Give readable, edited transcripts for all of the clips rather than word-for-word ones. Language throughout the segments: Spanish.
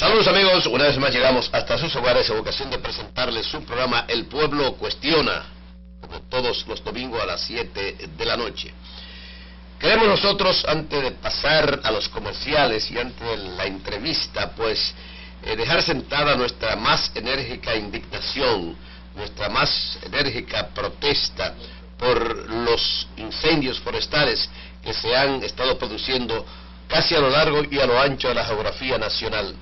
Saludos amigos, una vez más llegamos hasta sus hogares en ocasión de presentarles su programa El Pueblo Cuestiona, como todos los domingos a las 7 de la noche. Queremos nosotros, antes de pasar a los comerciales y antes de la entrevista, pues dejar sentada nuestra más enérgica indignación, nuestra más enérgica protesta por los incendios forestales que se han estado produciendo casi a lo largo y a lo ancho de la geografía nacional.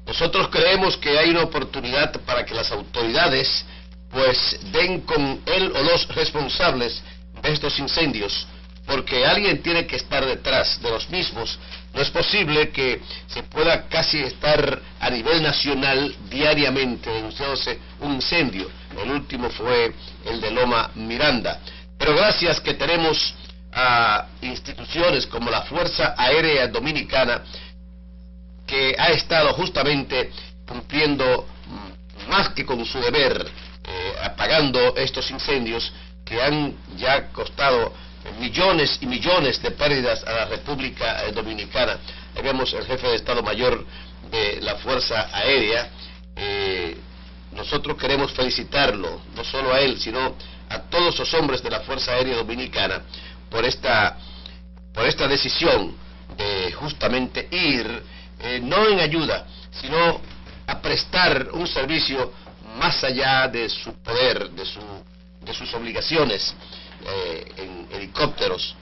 Nosotros creemos que hay una oportunidad para que las autoridades pues den con él o los responsables de estos incendios, porque alguien tiene que estar detrás de los mismos. No es posible que se pueda casi estar a nivel nacional diariamente denunciándose un incendio. El último fue el de Loma Miranda. Pero gracias que tenemos a instituciones como la Fuerza Aérea Dominicana, que ha estado justamente cumpliendo más que con su deber, apagando estos incendios que han ya costado millones y millones de pérdidas a la República Dominicana. Ahí vemos el jefe de Estado Mayor de la Fuerza Aérea. Nosotros queremos felicitarlo, no solo a él, sino a todos los hombres de la Fuerza Aérea Dominicana por esta decisión de justamente ir no en ayuda, sino a prestar un servicio más allá de su poder, de sus obligaciones en helicópteros.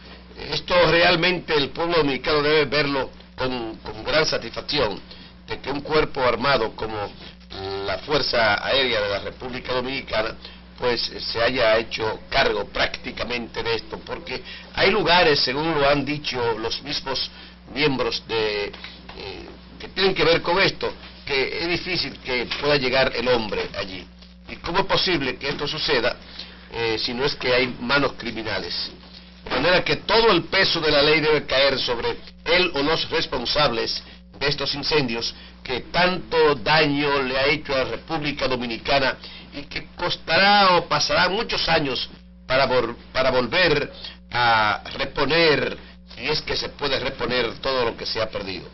Esto realmente el pueblo dominicano debe verlo con gran satisfacción, de que un cuerpo armado como la Fuerza Aérea de la República Dominicana pues se haya hecho cargo prácticamente de esto, porque hay lugares, según lo han dicho los mismos miembros que tienen que ver con esto, que es difícil que pueda llegar el hombre allí. ¿Y cómo es posible que esto suceda si no es que hay manos criminales? De manera que todo el peso de la ley debe caer sobre él o los responsables de estos incendios que tanto daño le ha hecho a la República Dominicana y que costará o pasará muchos años para volver a reponer, si es que se puede reponer todo lo que se ha perdido.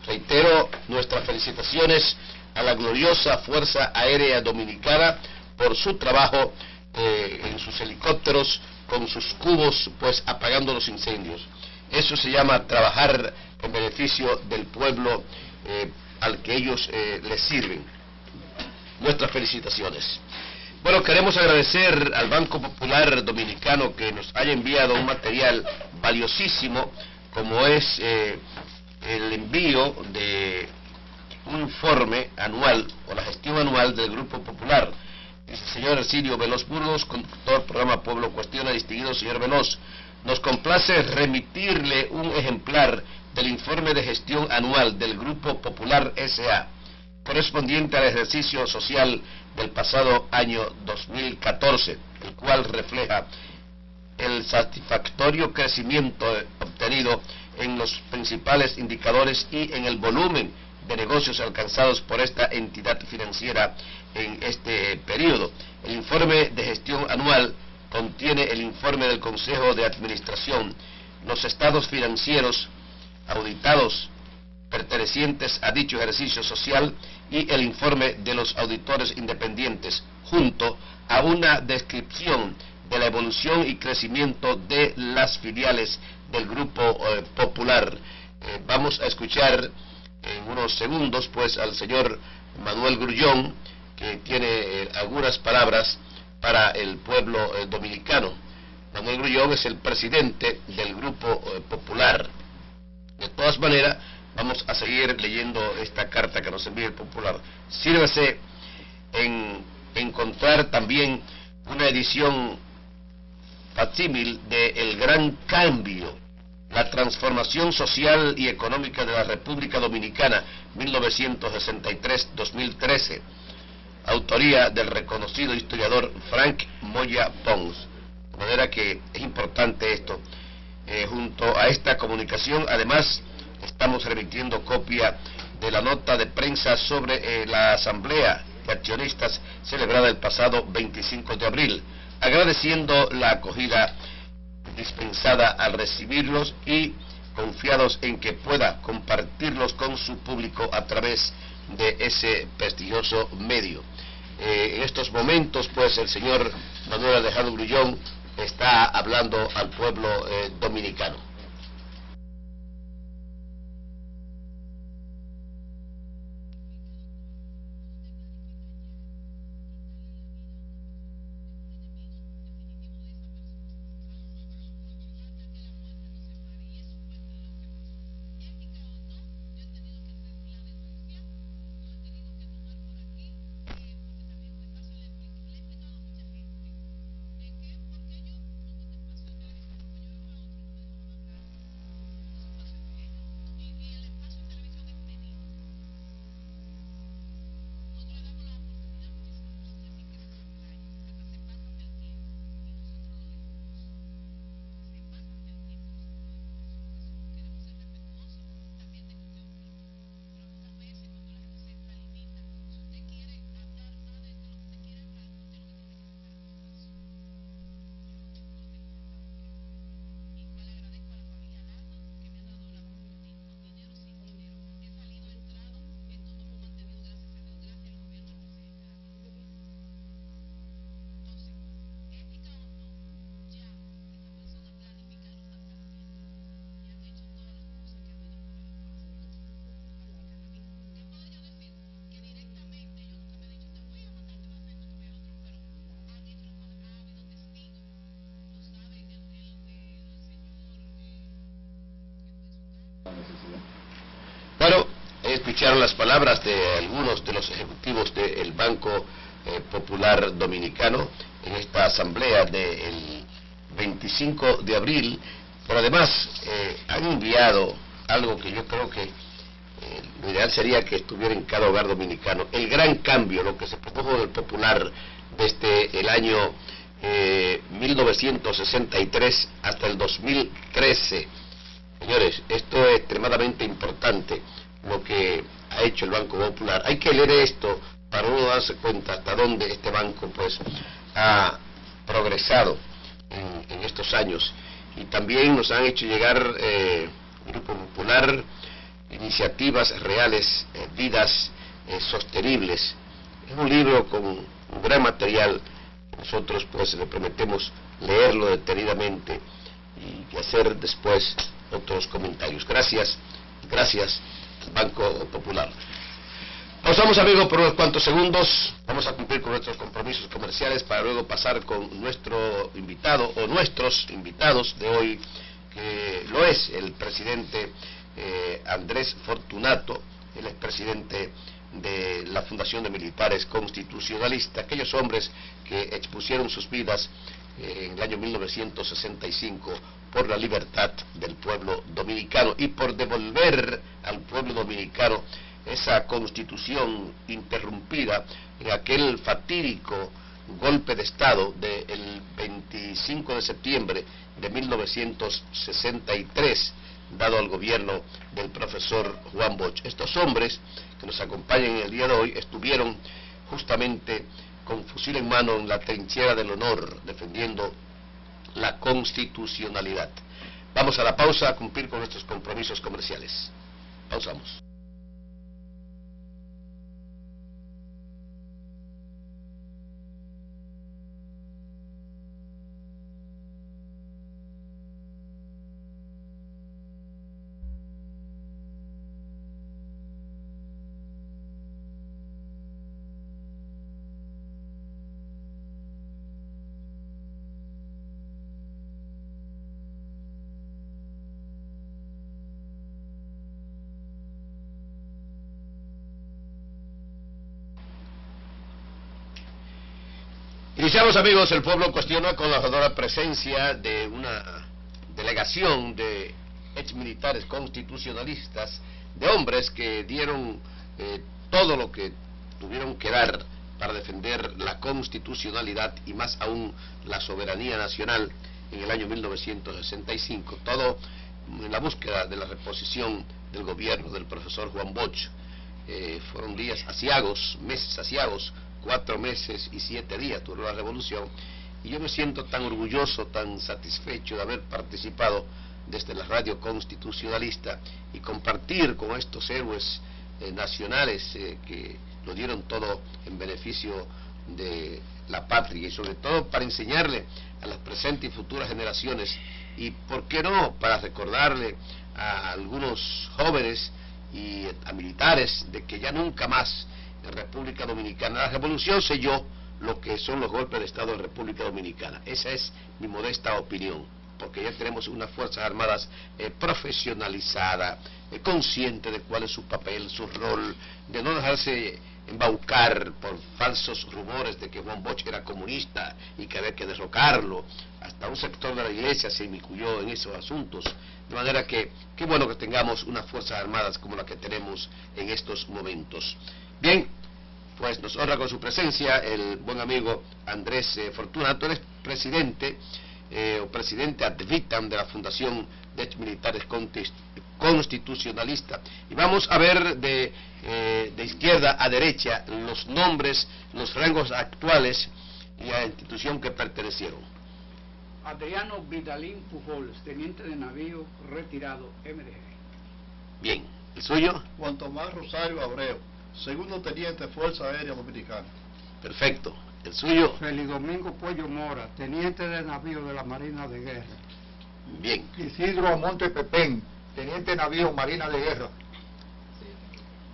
Reitero nuestras felicitaciones a la gloriosa Fuerza Aérea Dominicana por su trabajo en sus helicópteros, con sus cubos, pues apagando los incendios. Eso se llama trabajar en beneficio del pueblo al que ellos les sirven. Nuestras felicitaciones. Bueno, queremos agradecer al Banco Popular Dominicano que nos haya enviado un material valiosísimo, como es el envío de un informe anual o la gestión anual del Grupo Popular. Dice el señor Ercilio Veloz Burgos, conductor programa Pueblo Cuestiona. Distinguido señor Veloz, nos complace remitirle un ejemplar del informe de gestión anual del Grupo Popular S.A., correspondiente al ejercicio social del pasado año 2014, el cual refleja el satisfactorio crecimiento obtenido en los principales indicadores y en el volumen de negocios alcanzados por esta entidad financiera en este periodo. El informe de gestión anual contiene el informe del Consejo de Administración, los estados financieros auditados pertenecientes a dicho ejercicio social y el informe de los auditores independientes, junto a una descripción de la evolución y crecimiento de las filiales del Grupo Popular. Vamos a escuchar en unos segundos pues al señor Manuel Grullón, que tiene algunas palabras para el pueblo dominicano. Manuel Grullón es el presidente del Grupo Popular. De todas maneras, vamos a seguir leyendo esta carta que nos envía el Popular. Sírvase en encontrar también una edición facsímil de El Gran Cambio, la transformación social y económica de la República Dominicana, 1963-2013, autoría del reconocido historiador Frank Moya Pons. De manera que es importante esto. Junto a esta comunicación, además, estamos remitiendo copia de la nota de prensa sobre la asamblea de accionistas celebrada el pasado 25 de abril, agradeciendo la acogida dispensada al recibirlos y confiados en que pueda compartirlos con su público a través de ese prestigioso medio. En estos momentos, pues, el señor Manuel Alejandro Grullón está hablando al pueblo dominicano. Bueno, escucharon las palabras de algunos de los ejecutivos del Banco Popular Dominicano en esta asamblea del 25 de abril, pero además han enviado algo que yo creo que lo ideal sería que estuviera en cada hogar dominicano: el gran cambio, lo que se produjo del Popular desde el año 1963 hasta el 2013. Señores, esto es extremadamente importante, lo que ha hecho el Banco Popular. Hay que leer esto para uno darse cuenta hasta dónde este banco pues ha progresado en estos años. Y también nos han hecho llegar Grupo Popular iniciativas reales, vidas sostenibles. Es un libro con un gran material. Nosotros pues le prometemos leerlo detenidamente y hacer después otros comentarios. Gracias Banco Popular. Pausamos, amigos, por unos cuantos segundos. Vamos a cumplir con nuestros compromisos comerciales para luego pasar con nuestro invitado o nuestros invitados de hoy, que lo es el presidente Andrés Fortunato, el expresidente de la Fundación de Militares Constitucionalistas, aquellos hombres que expusieron sus vidas en el año 1965 por la libertad del pueblo dominicano y por devolver al pueblo dominicano esa constitución interrumpida en aquel fatídico golpe de Estado del 25 de septiembre de 1963, dado al gobierno del profesor Juan Bosch. Estos hombres que nos acompañan en el día de hoy estuvieron justamente con fusil en mano en la trinchera del honor, defendiendo la constitucionalidad. Vamos a la pausa a cumplir con nuestros compromisos comerciales. Pausamos. Iniciamos, amigos. El pueblo cuestiona con la honrada presencia de una delegación de exmilitares constitucionalistas, de hombres que dieron todo lo que tuvieron que dar para defender la constitucionalidad y más aún la soberanía nacional en el año 1965, todo en la búsqueda de la reposición del gobierno del profesor Juan Bosch. Fueron días aciagos, meses aciagos, 4 meses y 7 días duró la revolución, y yo me siento tan orgulloso, tan satisfecho de haber participado desde la radio constitucionalista y compartir con estos héroes nacionales que lo dieron todo en beneficio de la patria y sobre todo para enseñarle a las presentes y futuras generaciones y por qué no para recordarle a algunos jóvenes y a militares de que ya nunca más en República Dominicana la revolución selló lo que son los golpes de Estado en República Dominicana. Esa es mi modesta opinión, porque ya tenemos unas Fuerzas Armadas profesionalizada, consciente de cuál es su papel, su rol, de no dejarse embaucar por falsos rumores de que Juan Bosch era comunista y que había que derrocarlo. Hasta un sector de la iglesia se inmiscuyó en esos asuntos, de manera que qué bueno que tengamos unas Fuerzas Armadas como la que tenemos en estos momentos. Bien, pues nos honra con su presencia el buen amigo Andrés Fortunato, él es presidente o presidente ad vitam de la Fundación de Hechos Militares Constitucionalista. Y vamos a ver de izquierda a derecha los nombres, los rangos actuales y a la institución que pertenecieron. Adriano Vidalín Pujols, teniente de navío retirado, MDG. Bien, ¿el suyo? Juan Tomás Rosario Abreu, segundo teniente Fuerza Aérea Dominicana. Perfecto. ¿El suyo? Félix Domingo Puello Mora, teniente de navío de la Marina de Guerra. Bien. Isidro Monte Pepén, teniente de navío Marina de Guerra.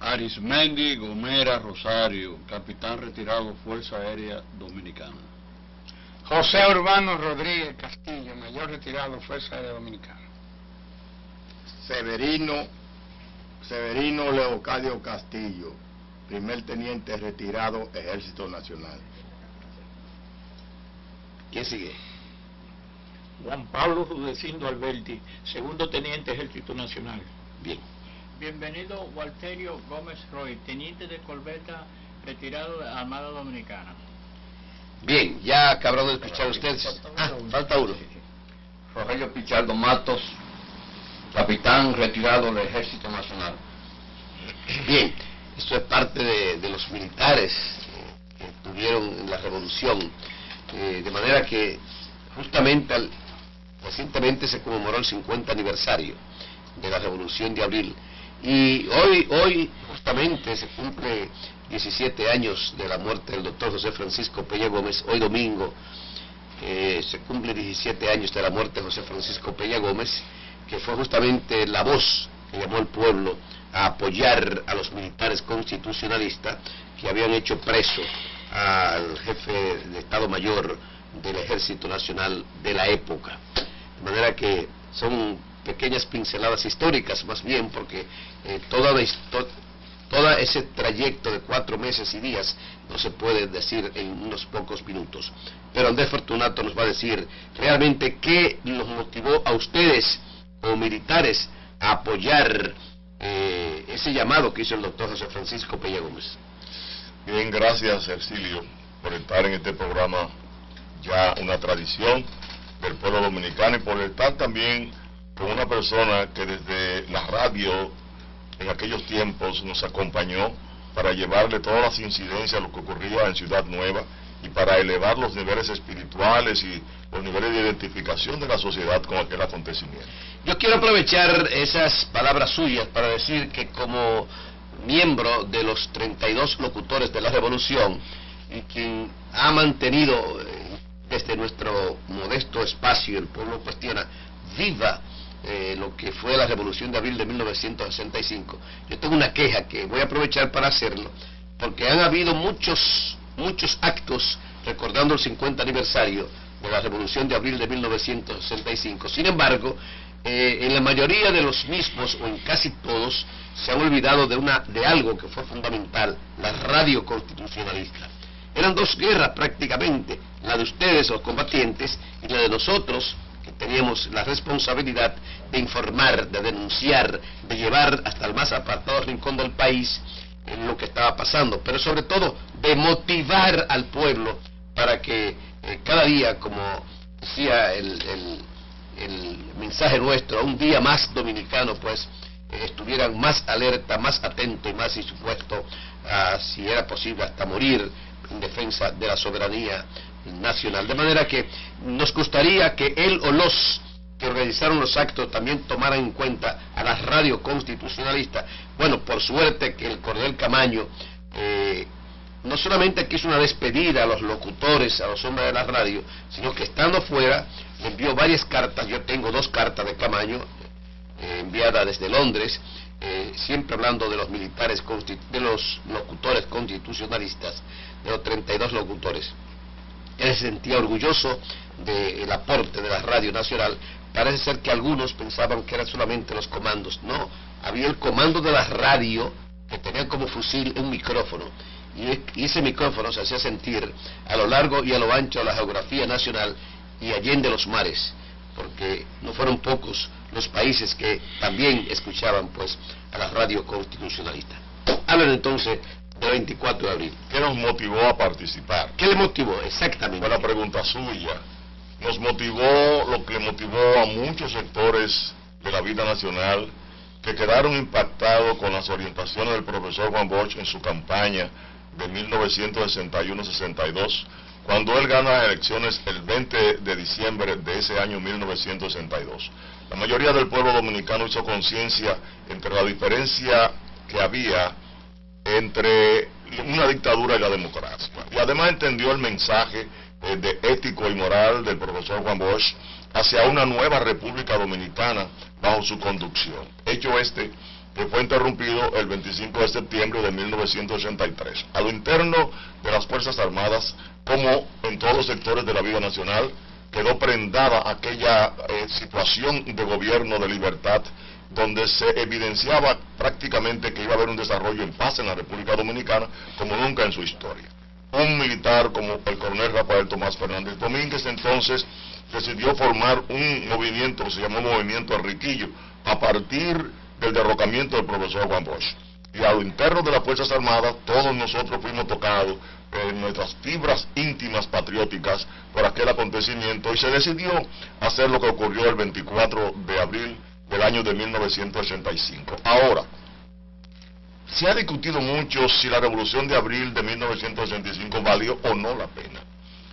Arismendi Gomera Rosario, capitán retirado Fuerza Aérea Dominicana. José Urbano Rodríguez Castillo, mayor retirado Fuerza Aérea Dominicana. Severino Leocadio Castillo, primer teniente retirado Ejército Nacional. ¿Quién sigue? Juan Pablo Rudecindo Alberti, segundo teniente Ejército Nacional. Bien. Bienvenido Walterio Gómez Roy, teniente de corbeta retirado de Armada Dominicana. Bien, ya acabaron de escuchar ustedes. Falta uno. Rogelio Pichardo Matos, capitán retirado del Ejército Nacional. Bien, esto es parte de los militares que tuvieron en la revolución, de manera que justamente recientemente se conmemoró el 50 aniversario de la Revolución de Abril y hoy justamente se cumple 17 años de la muerte del doctor José Francisco Peña Gómez. Hoy domingo se cumple 17 años de la muerte de José Francisco Peña Gómez, que fue justamente la voz que llamó al pueblo a apoyar a los militares constitucionalistas que habían hecho preso al jefe de Estado Mayor del Ejército Nacional de la época. De manera que son pequeñas pinceladas históricas más bien, porque todo ese trayecto de 4 meses y días no se puede decir en unos pocos minutos. Pero Andrés Fortunato nos va a decir realmente qué los motivó a ustedes como militares a apoyar ese llamado que hizo el doctor José Francisco Peña Gómez. Bien, gracias Ercilio por estar en este programa, ya una tradición del pueblo dominicano, y por estar también con una persona que desde la radio en aquellos tiempos nos acompañó para llevarle todas las incidencias a lo que ocurría en Ciudad Nueva y para elevar los niveles espirituales y los niveles de identificación de la sociedad con aquel acontecimiento. Yo quiero aprovechar esas palabras suyas para decir que como miembro de los 32 locutores de la Revolución, y quien ha mantenido desde nuestro modesto espacio, el pueblo cuestiona, viva lo que fue la Revolución de Abril de 1965, yo tengo una queja que voy a aprovechar para hacerlo, porque han habido muchos actos recordando el 50 aniversario de la Revolución de Abril de 1965. Sin embargo, en la mayoría de los mismos, o en casi todos, se han olvidado de algo que fue fundamental, la radio constitucionalista. Eran dos guerras prácticamente, la de ustedes, los combatientes, y la de nosotros, que teníamos la responsabilidad de informar, de denunciar, de llevar hasta el más apartado rincón del país en lo que estaba pasando, pero sobre todo de motivar al pueblo para que cada día, como decía el mensaje nuestro, un día más dominicano, pues estuvieran más alerta, más atento y más dispuesto a, si era posible, hasta morir en defensa de la soberanía nacional. De manera que nos gustaría que él o los que organizaron los actos también tomaran en cuenta a la radio constitucionalista. Bueno, por suerte que el coronel Camaño no solamente quiso una despedida a los locutores, a los hombres de la radio, sino que estando fuera le envió varias cartas. Yo tengo 2 cartas de Camaño enviadas desde Londres, siempre hablando de los militares, de los locutores constitucionalistas, de los 32 locutores. Él se sentía orgulloso del aporte de la Radio Nacional. Parece ser que algunos pensaban que eran solamente los comandos. No, había el comando de la radio, que tenía como fusil un micrófono, y ese micrófono se hacía sentir a lo largo y a lo ancho de la geografía nacional y allende los mares, porque no fueron pocos los países que también escuchaban pues a la radio constitucionalista. Hablan entonces del 24 de abril. ¿Qué nos motivó a participar? ¿Qué le motivó exactamente? Fue la pregunta suya. Nos motivó lo que motivó a muchos sectores de la vida nacional que quedaron impactados con las orientaciones del profesor Juan Bosch en su campaña de 1961-62, cuando él gana las elecciones el 20 de diciembre de ese año 1962. La mayoría del pueblo dominicano hizo conciencia entre la diferencia que había entre una dictadura y la democracia. Y además entendió el mensaje de ético y moral del profesor Juan Bosch hacia una nueva República Dominicana bajo su conducción. Hecho que fue interrumpido el 25 de septiembre de 1983. A lo interno de las Fuerzas Armadas, como en todos los sectores de la vida nacional, quedó prendada aquella situación de gobierno de libertad, donde se evidenciaba prácticamente que iba a haber un desarrollo en paz en la República Dominicana como nunca en su historia. Un militar como el coronel Rafael Tomás Fernández Domínguez entonces decidió formar un movimiento que se llamó Movimiento Enriquillo, a partir del derrocamiento del profesor Juan Bosch. Y a lo interno de las Fuerzas Armadas, todos nosotros fuimos tocados en nuestras fibras íntimas patrióticas por aquel acontecimiento, y se decidió hacer lo que ocurrió el 24 de abril del año de 1985. Ahora, se ha discutido mucho si la Revolución de Abril de 1985 valió o no la pena.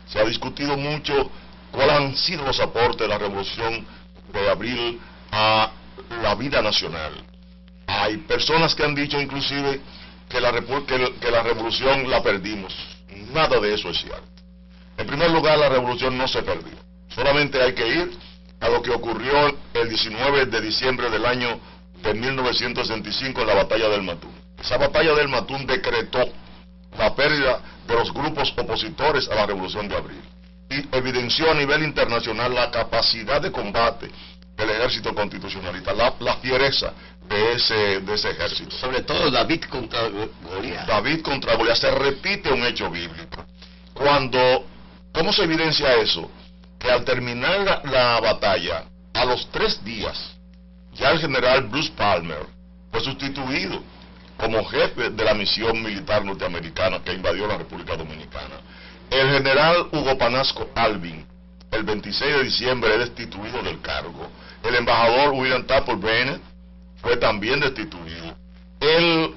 Se ha discutido mucho cuáles han sido los aportes de la Revolución de Abril a la vida nacional. Hay personas que han dicho inclusive que la revolución la perdimos. Nada de eso es cierto. En primer lugar, la revolución no se perdió. Solamente hay que ir a lo que ocurrió el 19 de diciembre del año de 1965 en la batalla del Matún. Esa batalla del Matún decretó la pérdida de los grupos opositores a la Revolución de Abril y evidenció a nivel internacional la capacidad de combate del ejército constitucionalista, la fiereza de ese ejército. Sobre todo David contra Goliat. David contra Goliat. Se repite un hecho bíblico. ¿Cómo se evidencia eso? Que al terminar la batalla, a los 3 días, ya el general Bruce Palmer fue sustituido como jefe de la misión militar norteamericana que invadió la República Dominicana. El general Hugo Panasco Alvin, el 26 de diciembre, es destituido del cargo. El embajador William Tupper Bennett fue también destituido. El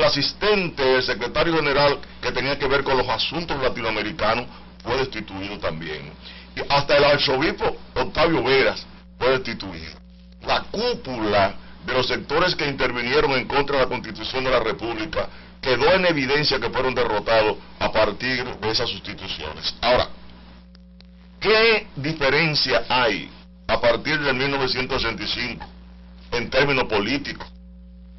asistente, el secretario general que tenía que ver con los asuntos latinoamericanos, fue destituido también. Y hasta el arzobispo Octavio Veras fue destituido. La cúpula de los sectores que intervinieron en contra de la Constitución de la República quedó en evidencia que fueron derrotados a partir de esas sustituciones. Ahora, ¿qué diferencia hay a partir de 1965 en términos políticos?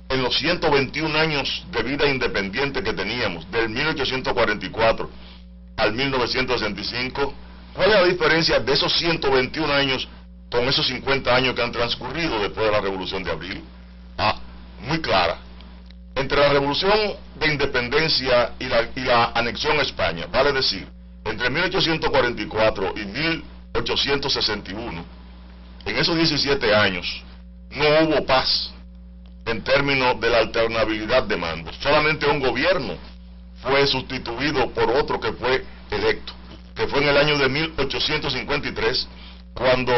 En los 121 años de vida independiente que teníamos, del 1844 al 1965, ¿cuál es la diferencia de esos 121 años con esos 50 años que han transcurrido después de la Revolución de Abril? Muy clara. Entre la Revolución de Independencia y la anexión a España, vale decir, entre 1844 y 1861, en esos 17 años, no hubo paz en términos de la alternabilidad de mando. Solamente un gobierno fue sustituido por otro que fue electo, que fue en el año de 1853, cuando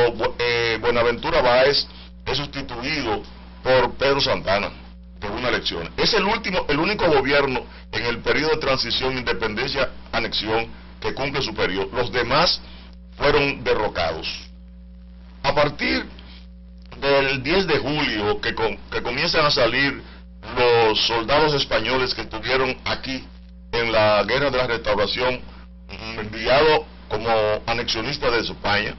Buenaventura Báez es sustituido por Pedro Santana de una elección. Es el único gobierno en el periodo de transición, independencia, anexión, que cumple su periodo. Los demás fueron derrocados. A partir del 10 de julio, que comienzan a salir los soldados españoles que estuvieron aquí en la Guerra de la Restauración, enviados como anexionistas de España,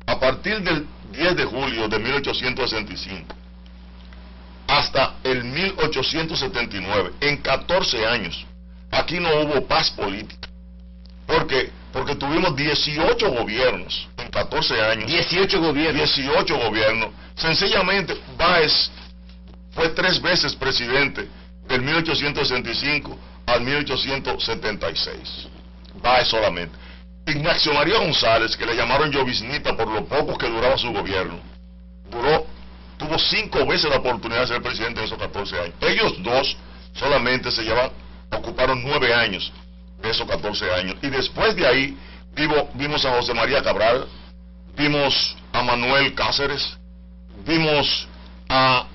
a partir del 10 de julio de 1865 hasta el 1879, en 14 años, aquí no hubo paz política. ¿Por qué? Porque tuvimos 18 gobiernos en 14 años. 18 gobiernos. 18 gobiernos. Sencillamente, Báez fue 3 veces presidente del 1865 al 1876. Báez solamente. Ignacio María González, que le llamaron lloviznita por lo poco que duraba su gobierno, tuvo 5 veces la oportunidad de ser presidente en esos 14 años. Ellos dos solamente ocuparon 9 años de esos 14 años. Y después de ahí vimos a José María Cabral, vimos a Manuel Cáceres, vimos a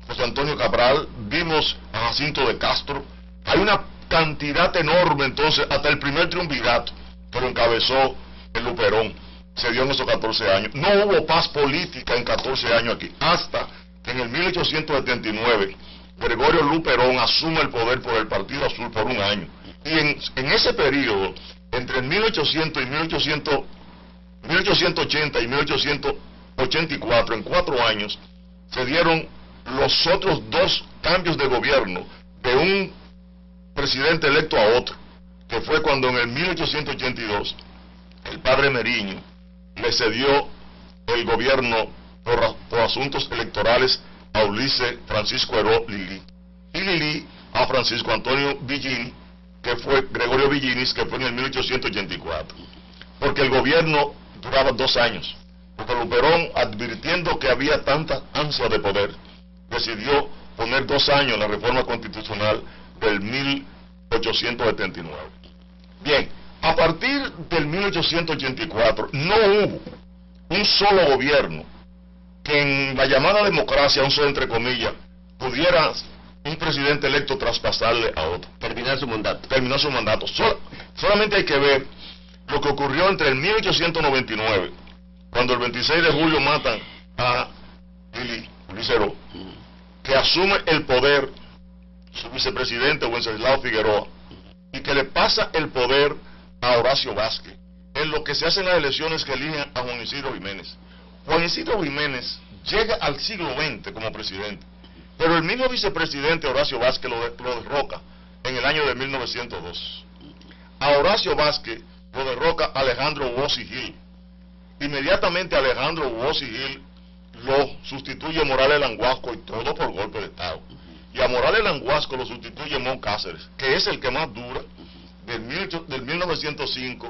José Antonio Cabral, vimos a Jacinto de Castro. Hay una cantidad enorme, entonces, hasta el primer triunvirato que lo encabezó el Luperón se dio en esos 14 años. No hubo paz política en 14 años aquí, hasta que en el 1879 Gregorio Luperón asume el poder por el Partido Azul por un año. Y en ese periodo, entre el 1880 y 1884, en 4 años, se dieron los otros 2 cambios de gobierno de un presidente electo a otro, que fue cuando en el 1882 el padre Meriño le cedió el gobierno por asuntos electorales a Ulises Francisco Heró Lili, y Lili a Francisco Antonio Villini, que fue Gregorio Villinis, que fue en el 1884, porque el gobierno duraba 2 años, porque Luperón, advirtiendo que había tanta ansia de poder, decidió poner 2 años en la reforma constitucional del 1879. Bien, a partir del 1884 no hubo un solo gobierno que en la llamada democracia, un solo entre comillas, pudiera un presidente electo traspasarle a otro. Terminar su mandato. Terminar su mandato. Solamente hay que ver lo que ocurrió entre el 1899, cuando el 26 de julio matan a Ulises Heró, que asume el poder su vicepresidente Wenceslao Figueroa, y que le pasa el poder a Horacio Vázquez, en lo que se hacen las elecciones que eligen a Juan Isidro Jiménez. Juan Isidro Jiménez llega al siglo XX como presidente, pero el mismo vicepresidente Horacio Vázquez lo derroca en el año de 1902. A Horacio Vázquez lo derroca Alejandro Bossi Gil. Inmediatamente Alejandro Bossi Gil lo sustituye Morales Languasco, y todo por golpe de Estado. Y a Morales Languasco lo sustituye Mon Cáceres, que es el que más dura del 1905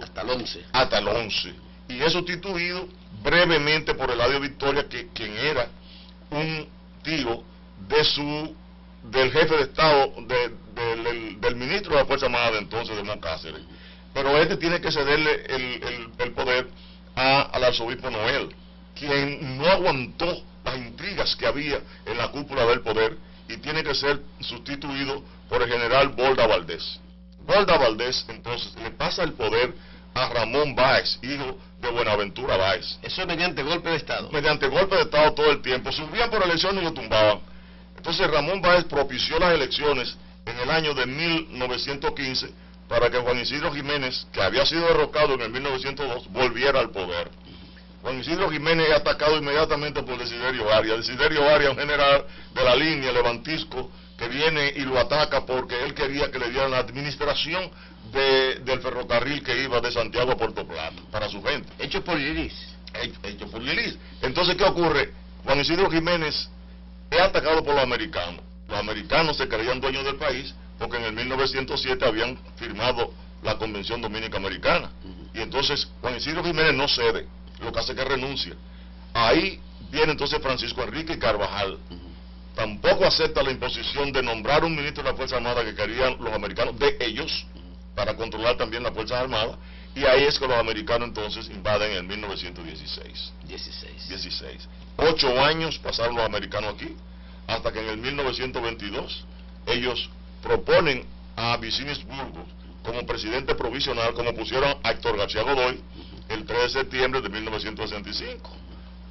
hasta el 11. Y es sustituido brevemente por Eladio Victoria, quien era un tío del jefe de Estado, del ministro de la Fuerza Armada de entonces, de Mon Cáceres. Pero este tiene que cederle el poder al arzobispo Noel, quien no aguantó las intrigas que había en la cúpula del poder, y tiene que ser sustituido por el general Borda Valdés. Borda Valdés entonces le pasa el poder a Ramón Báez, hijo de Buenaventura Báez. Eso es mediante golpe de Estado. Mediante golpe de Estado todo el tiempo. Subían por elecciones y lo tumbaban. Entonces Ramón Báez propició las elecciones en el año de 1915 para que Juan Isidro Jiménez, que había sido derrocado en el 1902, volviera al poder. Juan Isidro Jiménez es atacado inmediatamente por Desiderio Arias. Desiderio Arias, un general de la línea levantisco, que viene y lo ataca porque él quería que le dieran la administración del ferrocarril que iba de Santiago a Puerto Plata para su gente. Hecho por Lilis. Hecho por Lilis. Entonces, ¿qué ocurre? Juan Isidro Jiménez es atacado por los americanos. Los americanos se creían dueños del país porque en el 1907 habían firmado la Convención Dominica Americana. Y entonces Juan Isidro Jiménez no cede, lo que hace que renuncia. Ahí viene entonces Francisco Enrique Carvajal. Tampoco acepta la imposición de nombrar un ministro de la Fuerza Armada que querían los americanos de ellos, para controlar también las Fuerzas Armadas, y ahí es que los americanos entonces invaden en 1916. 16. 8 años pasaron los americanos aquí, hasta que en el 1922 ellos proponen a Vicinius Burgos como presidente provisional, como pusieron a Héctor García Godoy el 3 de septiembre de 1965.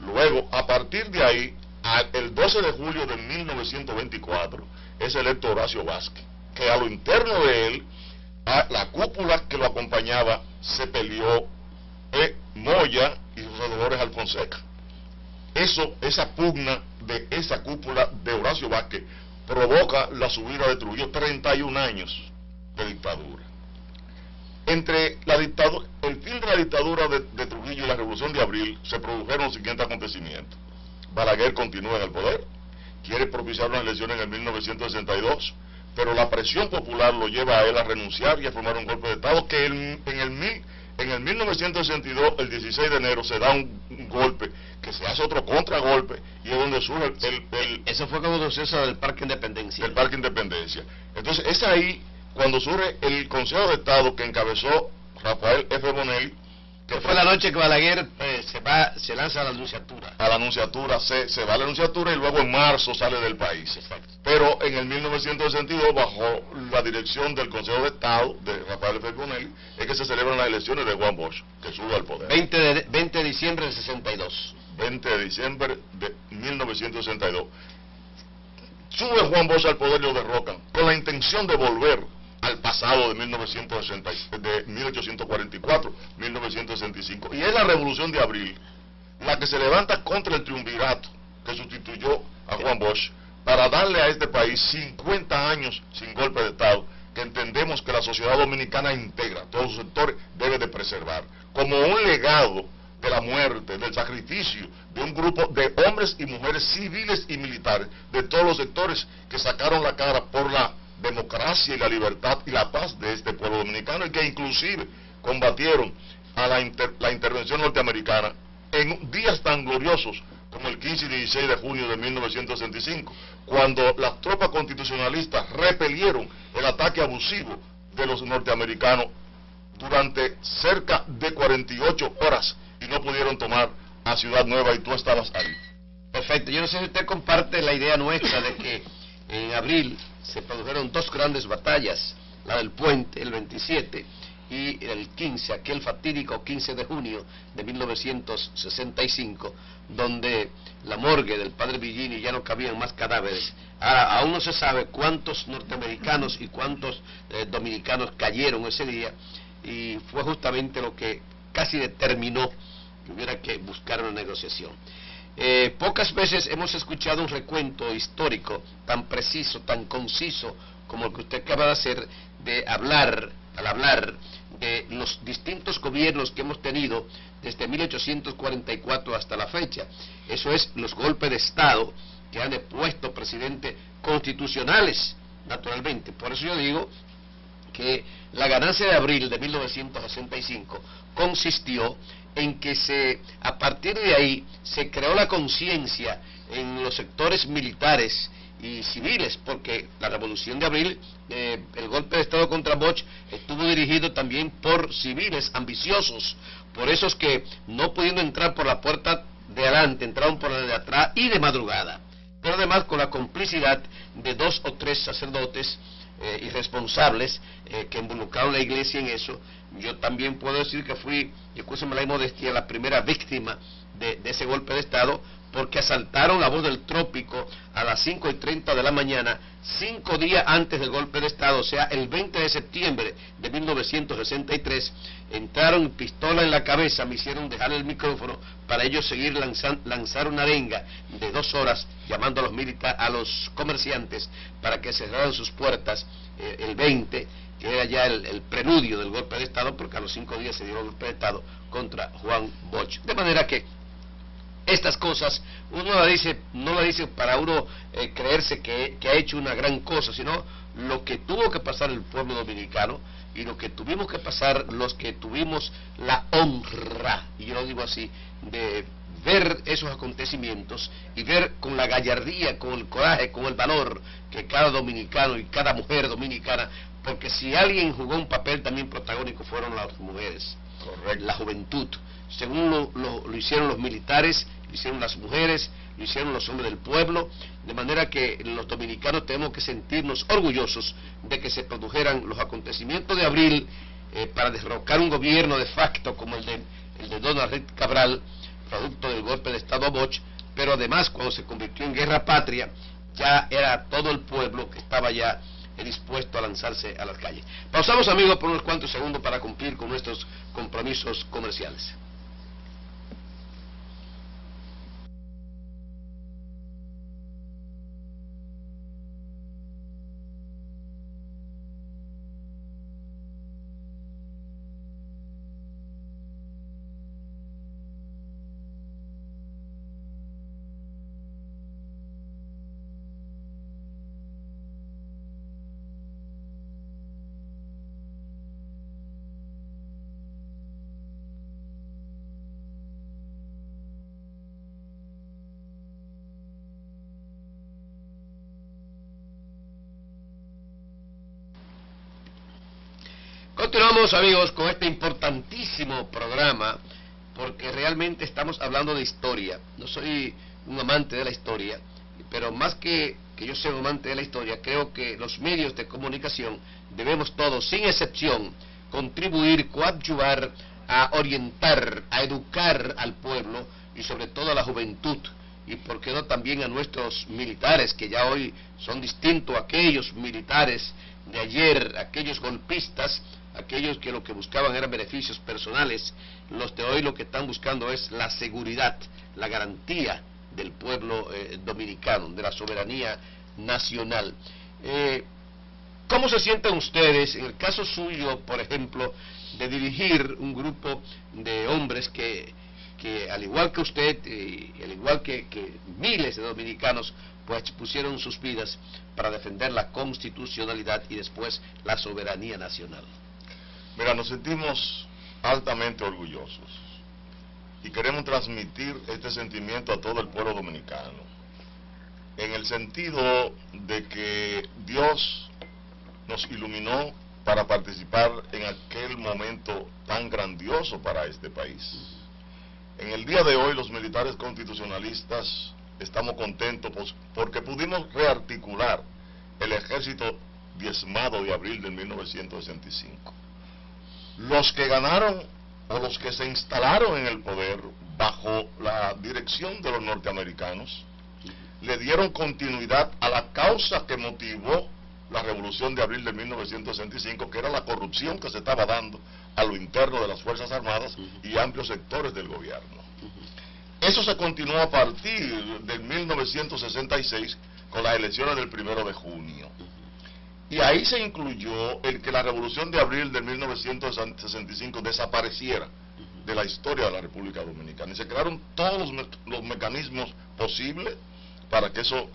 Luego, a partir de ahí, el 12 de julio de 1924, es electo Horacio Vázquez, que a lo interno de él, a la cúpula que lo acompañaba, se peleó Moya y José Dolores Alfonseca. Esa pugna de esa cúpula de Horacio Vázquez provoca la subida de Trujillo, 31 años de dictadura. Entre el fin de la dictadura de Trujillo y la Revolución de Abril se produjeron los siguientes acontecimientos. Balaguer continúa en el poder, quiere propiciar unas elecciones en el 1962, pero la presión popular lo lleva a él a renunciar y a formar un golpe de Estado que en el 1962, el 16 de enero, se da un golpe, que se hace otro contragolpe, y es donde surge Eso fue como suceso del Parque Independencia. del Parque Independencia. Entonces, es ahí cuando surge el Consejo de Estado que encabezó Rafael F. Bonelli, que Fue la noche que Balaguer se lanza a la nunciatura. a la nunciatura, se va a la nunciatura y luego en marzo sale del país. Exacto. Pero en el 1962, bajo la dirección del Consejo de Estado de Rafael F. Bonelli, es que se celebran las elecciones de Juan Bosch, que sube al poder. 20 de diciembre del 62. 20 de diciembre de 1962. Sube Juan Bosch al poder y lo derrocan, con la intención de volver al pasado de 1844, 1965. Y es la Revolución de Abril la que se levanta contra el triunvirato que sustituyó a Juan Bosch para darle a este país 50 años sin golpe de Estado, que entendemos que la sociedad dominicana integra, todos los sectores, debe de preservar, como un legado de la muerte, del sacrificio de un grupo de hombres y mujeres civiles y militares de todos los sectores que sacaron la cara por la democracia y la libertad y la paz de este pueblo dominicano, y que inclusive combatieron a la intervención norteamericana en días tan gloriosos como el 15 y 16 de junio de 1965, cuando las tropas constitucionalistas repelieron el ataque abusivo de los norteamericanos durante cerca de 48 horas y no pudieron tomar a Ciudad Nueva, y tú estabas ahí. Perfecto. Yo no sé si usted comparte la idea nuestra de que en abril se produjeron dos grandes batallas, la del Puente, el 27, y el 15, aquel fatídico 15 de junio de 1965, donde la morgue del padre Villini ya no cabían más cadáveres. Ahora, aún no se sabe cuántos norteamericanos y cuántos dominicanos cayeron ese día, y fue justamente lo que casi determinó que hubiera que buscar una negociación. Pocas veces hemos escuchado un recuento histórico tan preciso, tan conciso como el que usted acaba de hacer, al hablar de los distintos gobiernos que hemos tenido desde 1844 hasta la fecha. Eso es, los golpes de Estado que han depuesto presidentes constitucionales, naturalmente. Por eso yo digo que la ganancia de abril de 1965 consistió en que a partir de ahí se creó la conciencia en los sectores militares y civiles, porque la Revolución de Abril, el golpe de Estado contra Bosch, estuvo dirigido también por civiles ambiciosos, por esos que, no pudiendo entrar por la puerta de adelante, entraron por la de atrás y de madrugada, pero además con la complicidad de 2 o 3 sacerdotes irresponsables que involucraron a la iglesia en eso. Yo también puedo decir que fui, y escúcheme la modestia, la primera víctima de ese golpe de Estado, porque asaltaron la Voz del Trópico a las 5:30 de la mañana, 5 días antes del golpe de Estado, o sea, el 20 de septiembre de 1963, entraron pistola en la cabeza, me hicieron dejar el micrófono para ellos seguir lanzar una arenga de 2 horas, llamando a los comerciantes para que cerraran sus puertas el 20, que era ya el preludio del golpe de Estado, porque a los 5 días se dio el golpe de Estado contra Juan Bosch. De manera que estas cosas uno no la dice para uno creerse que ha hecho una gran cosa, sino lo que tuvo que pasar el pueblo dominicano y lo que tuvimos que pasar los que tuvimos la honra, y yo lo digo así, de ver esos acontecimientos y ver con la gallardía, con el coraje, con el valor que cada dominicano y cada mujer dominicana, porque si alguien jugó un papel también protagónico fueron las mujeres. Correcto. La juventud, según lo hicieron los militares, lo hicieron las mujeres, lo hicieron los hombres del pueblo, de manera que los dominicanos tenemos que sentirnos orgullosos de que se produjeran los acontecimientos de abril para derrocar un gobierno de facto como el de Donald Reed Cabral, producto del golpe de Estado a Bosch, pero además cuando se convirtió en guerra patria, ya era todo el pueblo que estaba ya dispuesto a lanzarse a las calles. Pausamos, amigos, por unos cuantos segundos para cumplir con nuestros compromisos comerciales. Continuamos, amigos, con este importantísimo programa, porque realmente estamos hablando de historia. No soy un amante de la historia, pero más que yo sea un amante de la historia, creo que los medios de comunicación debemos todos, sin excepción, contribuir, coadyuvar a orientar, a educar al pueblo y sobre todo a la juventud, y por qué no también a nuestros militares, que ya hoy son distintos a aquellos militares de ayer, aquellos golpistas, aquellos que lo que buscaban eran beneficios personales. Los de hoy lo que están buscando es la seguridad, la garantía del pueblo dominicano, de la soberanía nacional. ¿Cómo se sienten ustedes, en el caso suyo, por ejemplo, de dirigir un grupo de hombres que al igual que usted, y al igual que miles de dominicanos, pues pusieron sus vidas para defender la constitucionalidad y después la soberanía nacional? Mira, nos sentimos altamente orgullosos y queremos transmitir este sentimiento a todo el pueblo dominicano, en el sentido de que Dios nos iluminó para participar en aquel momento tan grandioso para este país. En el día de hoy los militares constitucionalistas estamos contentos porque pudimos rearticular el ejército diezmado de abril de 1965. Los que ganaron o los que se instalaron en el poder bajo la dirección de los norteamericanos le dieron continuidad a la causa que motivó la revolución de abril de 1965, que era la corrupción que se estaba dando a lo interno de las Fuerzas Armadas y amplios sectores del gobierno. Eso se continuó a partir de 1966 con las elecciones del 1 de junio. Y ahí se incluyó el que la revolución de abril de 1965 desapareciera de la historia de la República Dominicana. Y se crearon todos los mecanismos posibles para que eso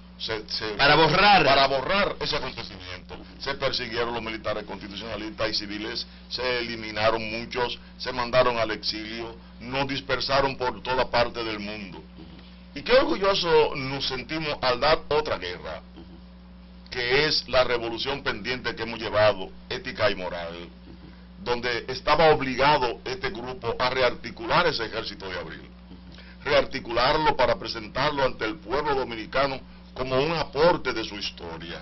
para borrar ese acontecimiento. Se persiguieron los militares constitucionalistas y civiles, se eliminaron muchos, se mandaron al exilio, nos dispersaron por toda parte del mundo. Y qué orgulloso nos sentimos al dar otra guerra, que es la revolución pendiente que hemos llevado, ética y moral, donde estaba obligado este grupo a rearticular ese ejército de abril, rearticularlo para presentarlo ante el pueblo dominicano como un aporte de su historia,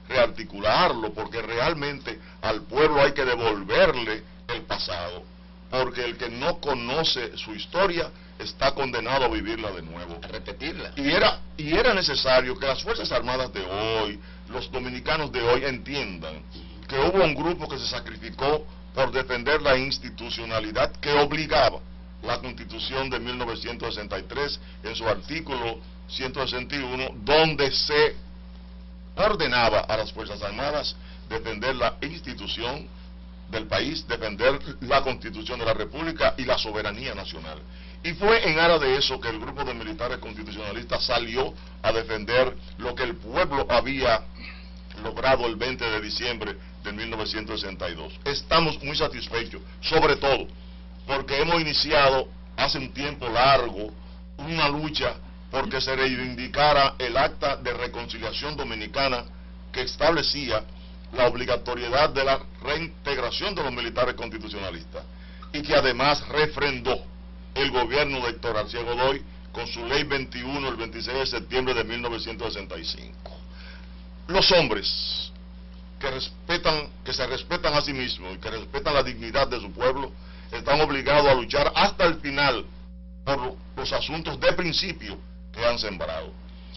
rearticularlo porque realmente al pueblo hay que devolverle el pasado, porque el que no conoce su historia está condenado a vivirla de nuevo, a repetirla. Y era necesario que las Fuerzas Armadas de hoy, los dominicanos de hoy, entiendan que hubo un grupo que se sacrificó por defender la institucionalidad que obligaba la Constitución de 1963 en su artículo 161, donde se ordenaba a las Fuerzas Armadas defender la institución del país, defender la Constitución de la República y la soberanía nacional. Y fue en aras de eso que el grupo de militares constitucionalistas salió a defender lo que el pueblo había logrado el 20 de diciembre de 1962. Estamos muy satisfechos, sobre todo porque hemos iniciado hace un tiempo largo una lucha porque se reivindicara el acta de reconciliación dominicana que establecía la obligatoriedad de la reintegración de los militares constitucionalistas y que además refrendó el gobierno de Héctor García Godoy con su ley 21 el 26 de septiembre de 1965. Los hombres que se respetan a sí mismos y que respetan la dignidad de su pueblo están obligados a luchar hasta el final por los asuntos de principio que han sembrado.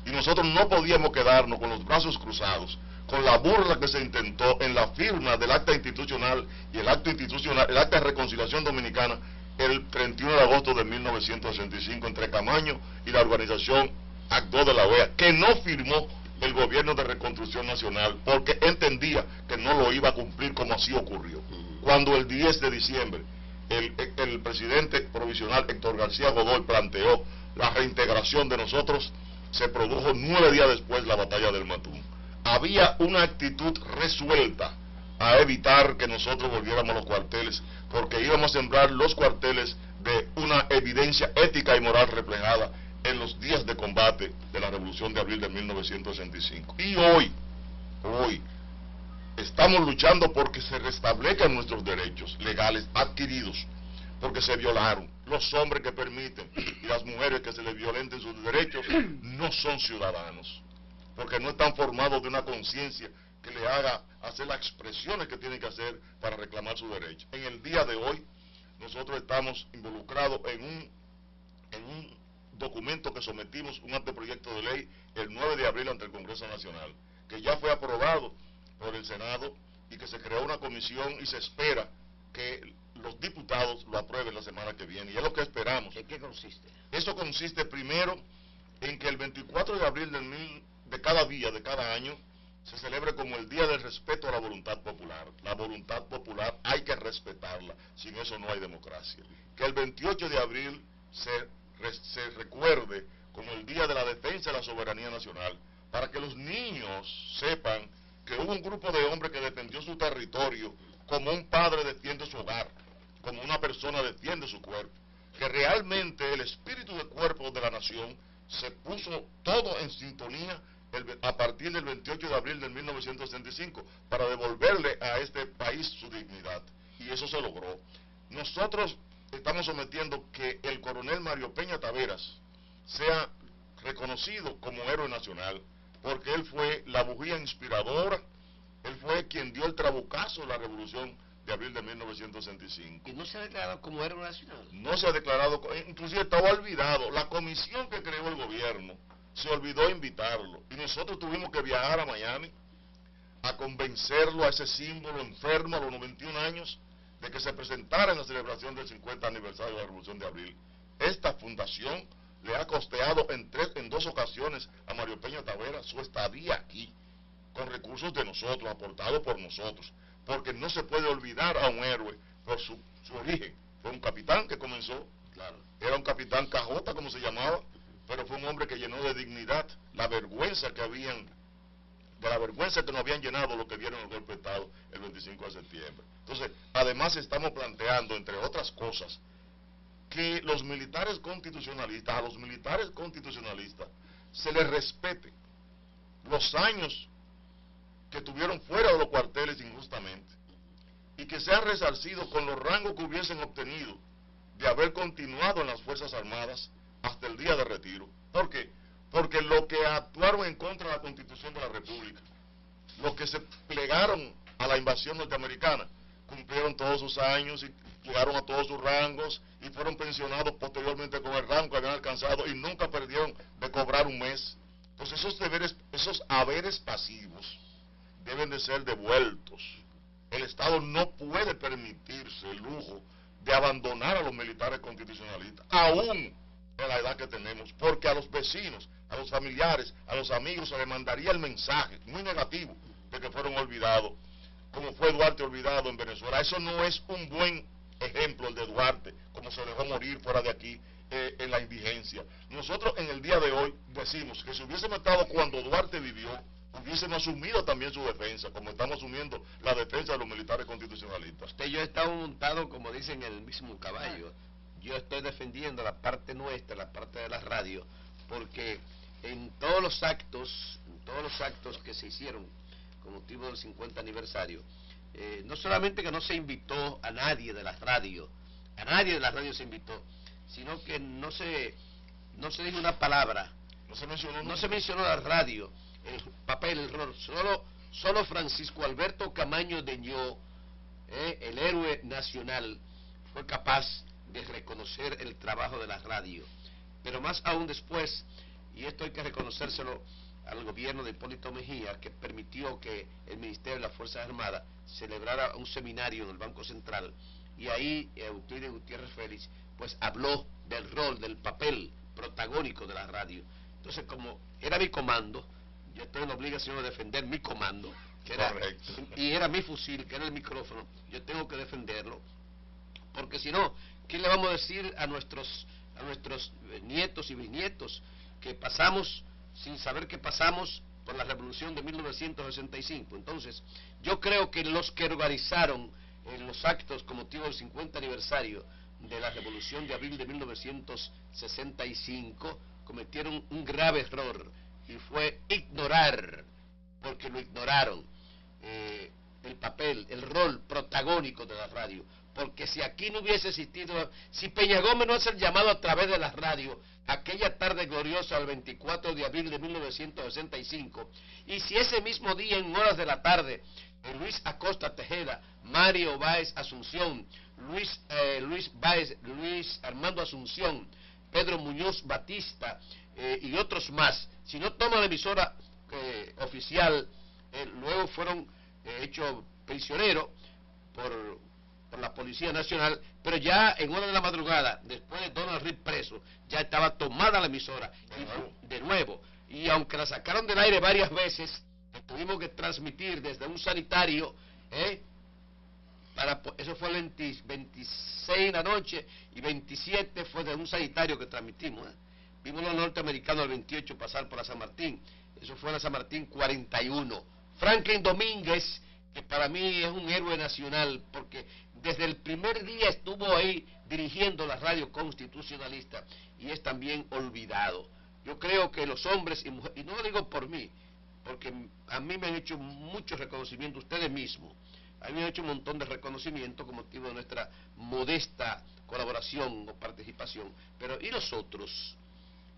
Y nosotros no podíamos quedarnos con los brazos cruzados, con la burla que se intentó en la firma del acta institucional y el acta de reconciliación dominicana el 31 de agosto de 1965 entre Camaño y la organización Acto de la OEA, que no firmó el gobierno de reconstrucción nacional porque entendía que no lo iba a cumplir, como así ocurrió. Cuando el 10 de diciembre el presidente provisional Héctor García Godoy planteó la reintegración de nosotros, se produjo 9 días después la batalla del Matún. Había una actitud resuelta a evitar que nosotros volviéramos a los cuarteles, porque íbamos a sembrar los cuarteles de una evidencia ética y moral reflejada en los días de combate de la Revolución de Abril de 1965. Y hoy, estamos luchando porque se restablezcan nuestros derechos legales adquiridos, porque se violaron. Los hombres que permiten y las mujeres que se les violenten sus derechos no son ciudadanos, porque no están formados de una conciencia que le haga hacer las expresiones que tienen que hacer para reclamar su derecho. En el día de hoy, nosotros estamos involucrados en un documento que sometimos, un anteproyecto de ley, el 9 de abril ante el Congreso Nacional, que ya fue aprobado por el Senado y que se creó una comisión y se espera que los diputados lo aprueben la semana que viene. Y es lo que esperamos. ¿En qué consiste? Eso consiste primero en que el 24 de abril de cada día, de cada año, se celebre como el Día del Respeto a la Voluntad Popular. La voluntad popular hay que respetarla, sin eso no hay democracia. Que el 28 de abril se recuerde como el Día de la Defensa de la Soberanía Nacional, para que los niños sepan que hubo un grupo de hombres que defendió su territorio como un padre defiende su hogar, como una persona defiende su cuerpo, que realmente el espíritu de cuerpo de la nación se puso todo en sintonía a partir del 28 de abril de 1965 para devolverle a este país su dignidad, y eso se logró. Nosotros estamos sometiendo que el coronel Mario Peña Taveras sea reconocido como héroe nacional, porque él fue la bujía inspiradora, él fue quien dio el trabucazo de la revolución de abril de 1965. ¿Y no se ha declarado como héroe nacional? No se ha declarado, inclusive estaba olvidado. La comisión que creó el gobierno se olvidó invitarlo, y nosotros tuvimos que viajar a Miami a convencerlo, a ese símbolo enfermo a los 91 años, de que se presentara en la celebración del 50 aniversario de la Revolución de Abril. Esta fundación le ha costeado en 2 ocasiones a Mario Peña Taveras su estadía aquí, con recursos de nosotros, aportados por nosotros, porque no se puede olvidar a un héroe por su origen. Fue un capitán que comenzó, claro, era un capitán cajota, como se llamaba, pero fue un hombre que llenó de dignidad la vergüenza que no habían llenado lo que vieron el golpe de Estado el 25 de septiembre. Entonces, además estamos planteando, entre otras cosas, que a los militares constitucionalistas se les respete los años que tuvieron fuera de los cuarteles injustamente, y que sean resarcidos con los rangos que hubiesen obtenido de haber continuado en las Fuerzas Armadas hasta el día de retiro. ¿Por qué? Porque los que actuaron en contra de la Constitución de la República, los que se plegaron a la invasión norteamericana, cumplieron todos sus años y llegaron a todos sus rangos y fueron pensionados posteriormente con el rango que habían alcanzado y nunca perdieron de cobrar un mes. Entonces esos haberes pasivos deben de ser devueltos. El Estado no puede permitirse el lujo de abandonar a los militares constitucionalistas, aún en la edad que tenemos, porque a los vecinos, a los familiares, a los amigos se les mandaría el mensaje muy negativo de que fueron olvidados, como fue Duarte olvidado en Venezuela. Eso no es un buen ejemplo el de Duarte, como se dejó morir fuera de aquí en la indigencia. Nosotros en el día de hoy decimos que si hubiésemos estado cuando Duarte vivió, hubiésemos asumido también su defensa, como estamos asumiendo la defensa de los militares constitucionalistas. Usted y yo estamos montados, como dicen, en el mismo caballo. Yo estoy defendiendo la parte nuestra, la parte de la radio, porque en todos los actos que se hicieron con motivo del 50 aniversario, no solamente que no se invitó a nadie de las radios, se invitó, sino que no se dijo una palabra, no se mencionó la radio, el papel, el rol, solo Francisco Alberto Camaño Deñó, el héroe nacional, fue capaz reconocer el trabajo de la radio. Pero más aún después, y esto hay que reconocérselo al gobierno de Hipólito Mejía, que permitió que el Ministerio de las Fuerzas Armadas celebrara un seminario en el Banco Central, y ahí Euclides Gutiérrez Félix pues habló del rol, del papel protagónico de la radio. Entonces, como era mi comando, yo estoy en la obligación de defender mi comando, que era, y era mi fusil, que era el micrófono. Yo tengo que defenderlo, porque si no, ¿qué le vamos a decir a nuestros nietos y bisnietos que pasamos sin saber que pasamos por la revolución de 1965? Entonces, yo creo que los que organizaron los actos con motivo del 50 aniversario de la revolución de abril de 1965 cometieron un grave error, y fue ignorar, porque lo ignoraron, el papel, el rol protagónico de la radio. Porque si aquí no hubiese existido, si Peña Gómez no hace el llamado a través de la radio aquella tarde gloriosa del 24 de abril de 1965, y si ese mismo día en horas de la tarde Luis Acosta Tejeda, Mario Báez Asunción, Luis Armando Asunción, Pedro Muñoz Batista y otros más, si no toman la emisora oficial, luego fueron hechos prisioneros por la Policía Nacional, pero ya en hora de la madrugada, después de Donald Reed preso, ya estaba tomada la emisora de nuevo, y aunque la sacaron del aire varias veces, tuvimos que transmitir desde un sanitario, eso fue el 26 de la noche, y 27 fue de un sanitario que transmitimos. Vimos los norteamericanos el 28 pasar por la San Martín, eso fue la San Martín 41. Franklin Domínguez, que para mí es un héroe nacional, porque desde el primer día estuvo ahí dirigiendo la radio constitucionalista, y es también olvidado. Yo creo que los hombres y mujeres, y no lo digo por mí, porque a mí me han hecho mucho reconocimiento, ustedes mismos, a mí me han hecho un montón de reconocimiento con motivo de nuestra modesta colaboración o participación, pero ¿y nosotros?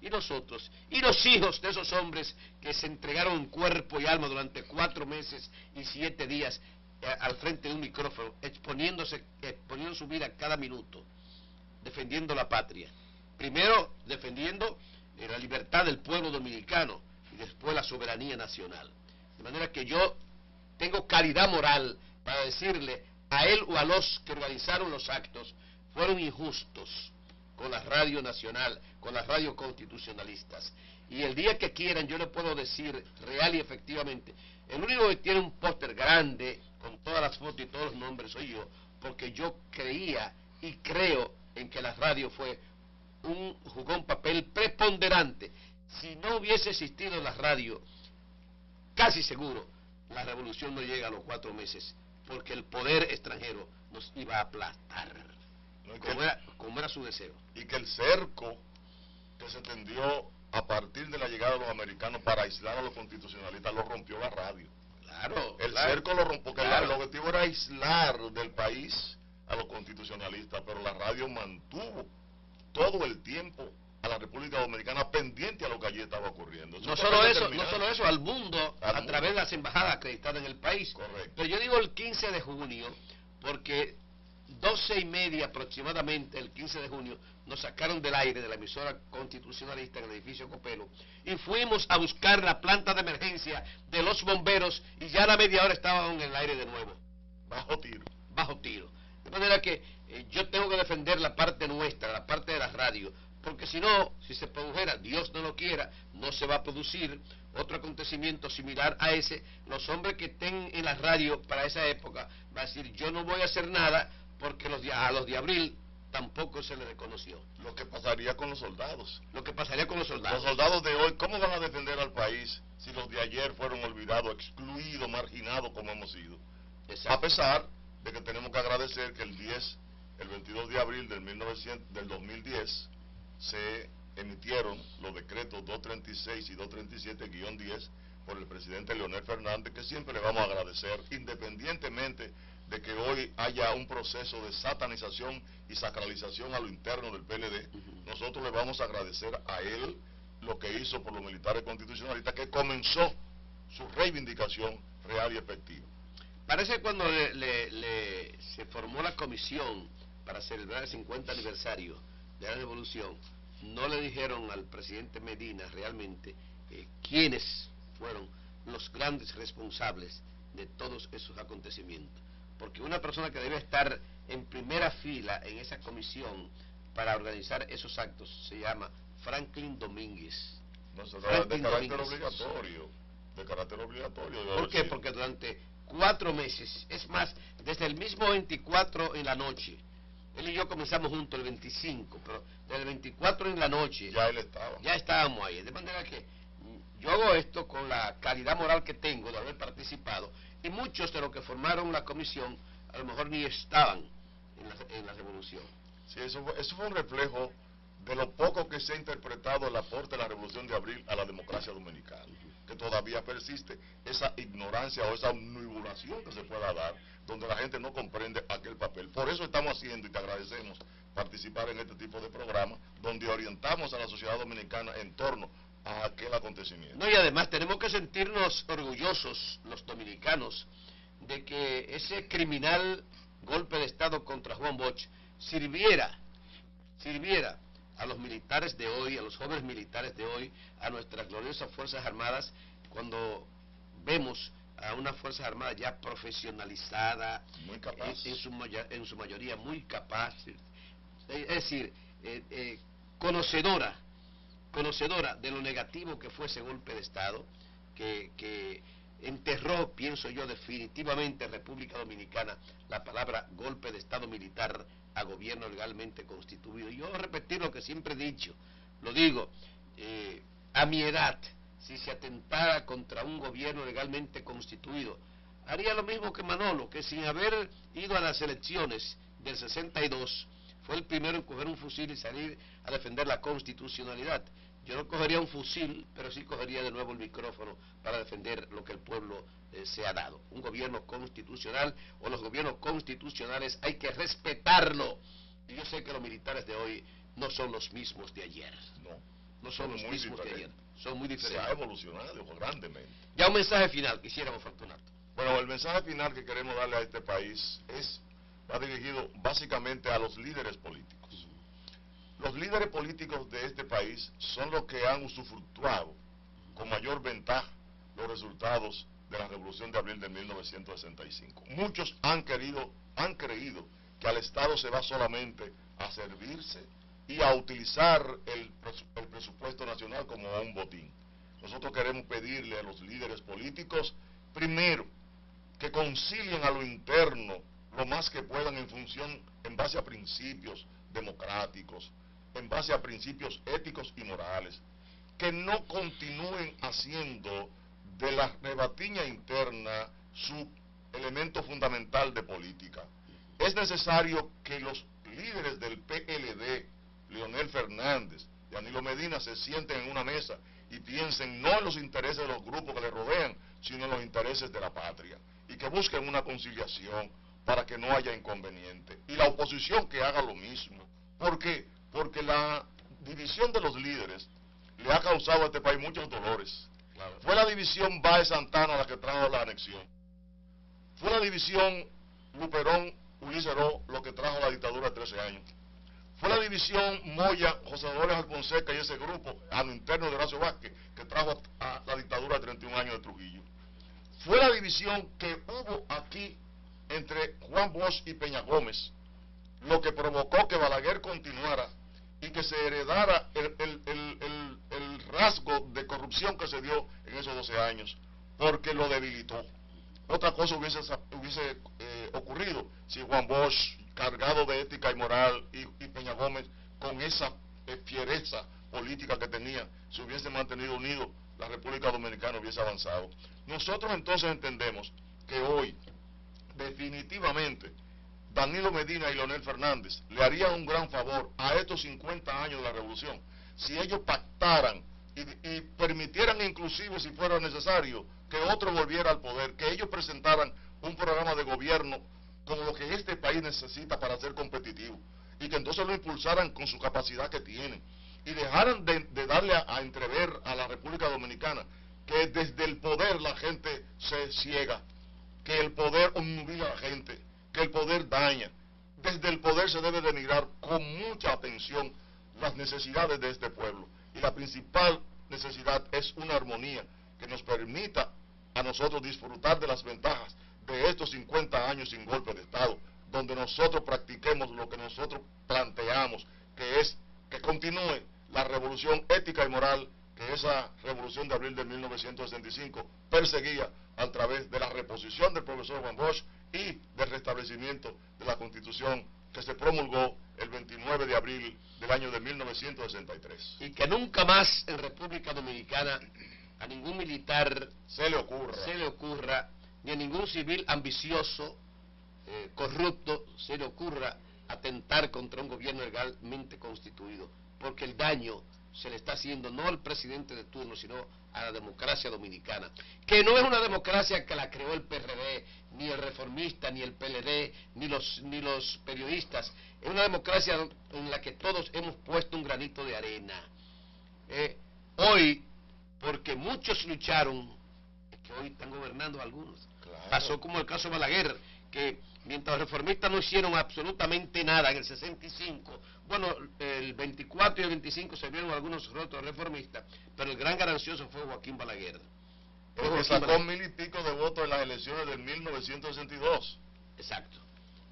¿Y nosotros? ¿Y los hijos de esos hombres que se entregaron en cuerpo y alma durante 4 meses y 7 días al frente de un micrófono, exponiendo su vida cada minuto, defendiendo la patria? Primero, defendiendo la libertad del pueblo dominicano, y después la soberanía nacional. De manera que yo tengo calidad moral para decirle a él o a los que organizaron los actos, fueron injustos con la radio nacional, con las radios constitucionalistas. Y el día que quieran yo le puedo decir real y efectivamente, el único que tiene un póster grande con todas las fotos y todos los nombres soy yo, porque yo creía y creo en que la radio jugó un papel preponderante. Si no hubiese existido la radio, casi seguro la revolución no llega a los 4 meses, porque el poder extranjero nos iba a aplastar, como era su deseo. Y que el cerco que se tendió a partir de la llegada de los americanos para aislar a los constitucionalistas lo rompió la radio. Claro. El cerco lo rompió, porque el objetivo era aislar del país a los constitucionalistas, pero la radio mantuvo todo el tiempo a la República Dominicana pendiente a lo que allí estaba ocurriendo. No solo eso, al mundo, a través de las embajadas acreditadas en el país. Correcto. Pero yo digo el 15 de junio, porque 12:30 aproximadamente, el 15 de junio, nos sacaron del aire de la emisora constitucionalista en el edificio Copelo, y fuimos a buscar la planta de emergencia de los bomberos, y ya a la media hora estaban en el aire de nuevo. Bajo tiro. De manera que yo tengo que defender la parte nuestra, la parte de la radio, porque si no, si se produjera, Dios no lo quiera, no se va a producir otro acontecimiento similar a ese. Los hombres que estén en la radio para esa época van a decir, yo no voy a hacer nada, porque a los de abril tampoco se les reconoció. Lo que pasaría con los soldados. Lo que pasaría con los soldados. Los soldados de hoy, ¿cómo van a defender al país si los de ayer fueron olvidados, excluidos, marginados como hemos sido? Exacto. A pesar de que tenemos que agradecer que el 22 de abril del 2010 se emitieron los decretos 236 y 237-10 por el presidente Leonel Fernández, que siempre le vamos a agradecer, independientemente de que hoy haya un proceso de satanización y sacralización a lo interno del PLD. Nosotros le vamos a agradecer a él lo que hizo por los militares constitucionalistas, que comenzó su reivindicación real y efectiva. Parece que cuando se formó la comisión para celebrar el 50 aniversario de la revolución, no le dijeron al presidente Medina realmente quiénes fueron los grandes responsables de todos esos acontecimientos. Porque una persona que debe estar en primera fila en esa comisión para organizar esos actos se llama Franklin Domínguez. No, se trata de carácter obligatorio. De carácter obligatorio. ¿Por qué? Porque durante 4 meses, es más, desde el mismo 24 en la noche, él y yo comenzamos juntos el 25, pero desde el 24 en la noche ya él estaba. Ya estábamos ahí, de manera que yo hago esto con la calidad moral que tengo de haber participado, y muchos de los que formaron la comisión a lo mejor ni estaban en la revolución. Sí, eso fue un reflejo de lo poco que se ha interpretado el aporte de la Revolución de Abril a la democracia dominicana, que todavía persiste esa ignorancia o esa nublación que se pueda dar, donde la gente no comprende aquel papel. Por eso estamos haciendo, y te agradecemos, participar en este tipo de programas, donde orientamos a la sociedad dominicana en torno a aquel acontecimiento. No, y además tenemos que sentirnos orgullosos, los dominicanos, de que ese criminal golpe de Estado contra Juan Bosch sirviera a los militares de hoy, a los jóvenes militares de hoy, a nuestras gloriosas Fuerzas Armadas, cuando vemos a unas Fuerzas Armadas ya profesionalizadas, muy capaz, en su mayoría muy capaz, es decir, conocedora de lo negativo que fue ese golpe de Estado, que enterró, pienso yo, definitivamente en República Dominicana la palabra golpe de Estado militar a gobierno legalmente constituido. Yo repetir lo que siempre he dicho, lo digo, a mi edad, si se atentara contra un gobierno legalmente constituido, haría lo mismo que Manolo, que sin haber ido a las elecciones del 62, fue el primero en coger un fusil y salir a defender la constitucionalidad. Yo no cogería un fusil, pero sí cogería de nuevo el micrófono para defender lo que el pueblo se ha dado. Un gobierno constitucional, o los gobiernos constitucionales, hay que respetarlo. Y yo sé que los militares de hoy no son los mismos de ayer. No son los mismos de ayer. Son muy diferentes. Se ha evolucionado grandemente. Ya un mensaje final quisiéramos, Fortunato. Bueno, el mensaje final que queremos darle a este país va dirigido básicamente a los líderes políticos. Los líderes políticos de este país son los que han usufructuado con mayor ventaja los resultados de la Revolución de Abril de 1965. Muchos han creído que al Estado se va solamente a servirse y a utilizar el presupuesto nacional como un botín. Nosotros queremos pedirle a los líderes políticos, primero, que concilien a lo interno lo más que puedan en base a principios democráticos, en base a principios éticos y morales, que no continúen haciendo de la rebatiña interna su elemento fundamental de política. Es necesario que los líderes del PLD, Leonel Fernández y Danilo Medina, se sienten en una mesa y piensen no en los intereses de los grupos que les rodean, sino en los intereses de la patria, y que busquen una conciliación para que no haya inconveniente. Y la oposición que haga lo mismo. ¿Por qué? Porque la división de los líderes le ha causado a este país muchos dolores. Claro. Fue la división Báez Santana la que trajo la anexión. Fue la división Luperón Ulises Heró lo que trajo la dictadura de 13 años. Fue la división Moya, José Dolores Alfonseca y ese grupo a lo interno de Horacio Vázquez que trajo a la dictadura de 31 años de Trujillo. Fue la división que hubo aquí entre Juan Bosch y Peña Gómez, lo que provocó que Balaguer continuara y que se heredara el rasgo de corrupción que se dio en esos 12 años, porque lo debilitó. Otra cosa hubiese ocurrido si Juan Bosch, cargado de ética y moral, y Peña Gómez, con esa fiereza política que tenía, se hubiese mantenido unido, la República Dominicana hubiese avanzado. Nosotros entonces entendemos que hoy, definitivamente, Danilo Medina y Leonel Fernández le harían un gran favor a estos 50 años de la revolución si ellos pactaran y permitieran, inclusive si fuera necesario, que otro volviera al poder, que ellos presentaran un programa de gobierno como lo que este país necesita para ser competitivo, y que entonces lo impulsaran con su capacidad que tienen, y dejaran de darle a entrever a la República Dominicana que desde el poder la gente se ciega, que el poder obnubila a la gente, que el poder daña. desde el poder se debe de mirar con mucha atención las necesidades de este pueblo. Y la principal necesidad es una armonía que nos permita a nosotros disfrutar de las ventajas de estos 50 años sin golpe de Estado, donde nosotros practiquemos lo que nosotros planteamos, que es que continúe la revolución ética y moral que esa revolución de abril de 1965 perseguía a través de la reposición del profesor Juan Bosch y del restablecimiento de la Constitución que se promulgó el 29 de abril del año de 1963. Y que nunca más en República Dominicana a ningún militar se le ocurra, ni a ningún civil ambicioso, corrupto, se le ocurra atentar contra un gobierno legalmente constituido, porque el daño se le está haciendo no al presidente de turno, sino a la democracia dominicana, que no es una democracia que la creó el PRD, ni el Reformista, ni el PLD, ni los periodistas. Es una democracia en la que todos hemos puesto un granito de arena. Hoy, porque muchos lucharon, es que hoy están gobernando algunos. Claro. Pasó como el caso de Balaguer, que mientras los reformistas no hicieron absolutamente nada en el 65, bueno, el 24 y el 25 se vieron algunos rotos reformistas, pero el gran ganancioso fue Joaquín Balaguer. Porque sacó 1000 y pico de votos en las elecciones del 1962. Exacto.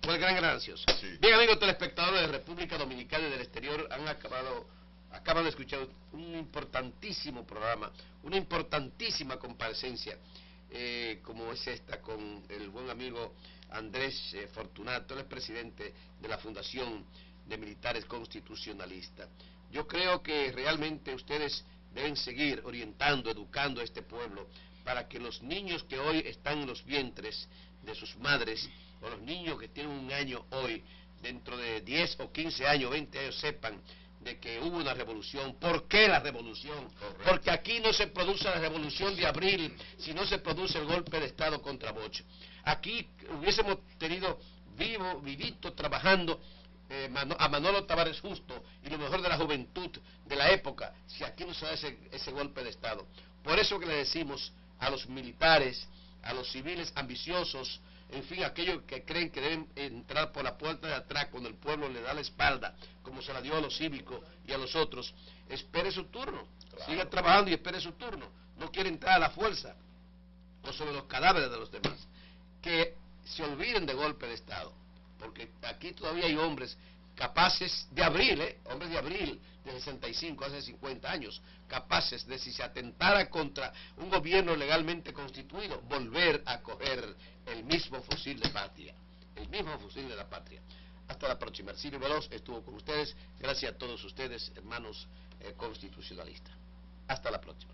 Fue el gran ganancioso. Sí. Bien, amigos telespectadores de República Dominicana y del exterior, acaban de escuchar un importantísimo programa, una importantísima comparecencia, como es esta, con el buen amigo Andrés Fortunato, él es presidente de la Fundación de Militares Constitucionalistas. Yo creo que realmente ustedes deben seguir orientando, educando a este pueblo, para que los niños que hoy están en los vientres de sus madres, o los niños que tienen un año hoy, dentro de 10 o 15 años, 20 años, sepan de que hubo una revolución. ¿Por qué la revolución? Correcto. Porque aquí no se produce la revolución de abril, sino se produce el golpe de Estado contra Bosch. Aquí hubiésemos tenido vivito, trabajando a Manolo Tavares Justo y lo mejor de la juventud de la época, si aquí no se da ese golpe de Estado. Por eso que le decimos a los militares, a los civiles ambiciosos, en fin, aquellos que creen que deben entrar por la puerta de atrás cuando el pueblo le da la espalda, como se la dio a los cívicos y a los otros, espere su turno, Claro. siga trabajando y espere su turno. No quiere entrar a la fuerza o sobre los cadáveres de los demás. Que se olviden de golpe de Estado, porque aquí todavía hay hombres capaces de abril, hombres de abril de 65, hace 50 años, capaces de, si se atentara contra un gobierno legalmente constituido, volver a coger el mismo fusil de patria, el mismo fusil de la patria. Hasta la próxima. Silvio Veloz estuvo con ustedes. Gracias a todos ustedes, hermanos constitucionalistas. Hasta la próxima.